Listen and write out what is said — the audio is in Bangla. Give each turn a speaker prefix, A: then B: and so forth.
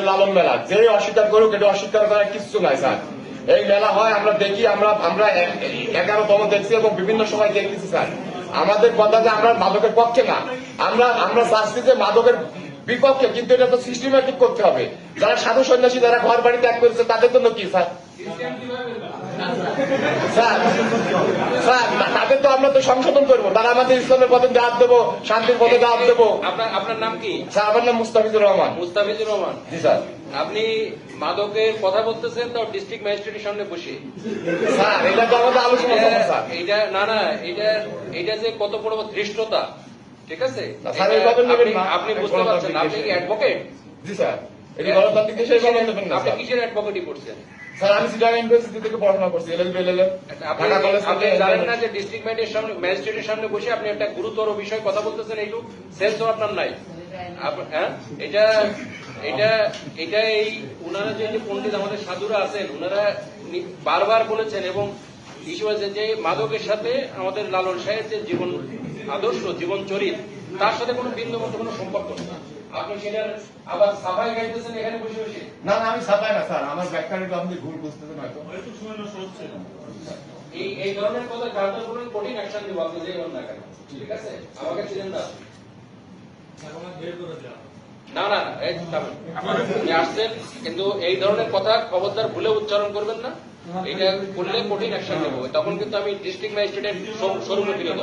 A: লালন মেলা যে অস্বীকার করুক, এটা অস্বীকার করার কিছু নাই স্যার। এই মেলা হয়, আমরা দেখি, আমরা 11তম দেখছি এবং বিভিন্ন সময় দেখতেছি স্যার। আমাদের কথা যে আমরা মাদকের পক্ষে না, আমরা চাচ্ছি যে মাদকের বিপক্ষে, কিন্তু এটা তো সিস্টেমেটিক করতে হবে। যারা সাধু সন্ন্যাসী, যারা ঘর বাড়ি ত্যাগ করেছে, তাদের জন্য কি স্যার? স্যার তাদের তো আমরা তো সংশোধন করবো, তারা আমাদের ইসলামের পথে দাওয়াত দেবো, শান্তির পথে দাওয়াত দেবো।
B: আপনার নাম কি?
A: স্যার আমার নাম মুস্তাফিজুর রহমান।
B: মুস্তাফিজুর রহমান।
A: জি স্যার।
B: আপনি মাদকের কথা বলতেছেন তো ডিস্ট্রিক্ট ম্যাজিস্ট্রেটের সামনে বসে।
A: স্যার এটা তো আমাদের আলোচনা হবে স্যার।
B: এটা যে কত বড় ধৃষ্টতা, ঠিক আছে?
A: স্যার এইভাবে নেবেন না,
B: আপনি বুঝতে পারছেন? আপনি কি অ্যাডভোকেট?
A: জি স্যার। এটা গণতান্ত্রিক দেশে এইভাবে নেবেন না।
B: আপনি কিসের অ্যাডভোকেটই করছেন?
A: স্যার আমি চিটাগাং ইউনিভার্সিটি থেকে পড়াশোনা করছি, এলএলবি এলএলএম। ঢাকা কলেজ
B: আপনি
A: থেকে।
B: জানেন না যে ডিস্ট্রিক্ট ম্যাজিস্ট্রেটের সামনে বসে আপনি একটা গুরুতর বিষয় কথা বলতেছেন, এইটু সেন্স তো আপনার নাই। হ্যাঁ, এটা এই উনারা যে পণ্ডিত আমাদের সাধুরা আছেন, উনারা বারবার বলেছেন এবং ইস্যু আছে যে মাদকের সাথে আমাদের লালন সাহেব যে জীবন আদর্শ, জীবন চরিত, তার সাথে কোনো বিন্দু মতো কোনো সম্পর্ক নেই। আপনি সেটার আবার সাফাই গাইতেছেন এখানে বসে বসে।
A: না না, আমি ছাপাই না স্যার, আমার ব্যাখ্যাটা আপনি ভুল বুঝতেছেন হয়তো।
B: এই ধরনের কথা কার্যকর করুন, কঠিন অ্যাকশন দিব আপনি যে কোন না কেন, ঠিক আছে? আমাকে ছিলেন না না না না, এই আপনি আসছেন, কিন্তু এই ধরনের কথা খবরদার ভুলে উচ্চারণ করবেন না। এটা করলে কঠিন অ্যাকশন নেব, তখন কিন্তু আমি ডিস্ট্রিক্ট ম্যাজিস্ট্রেটের সরুমতি নেব।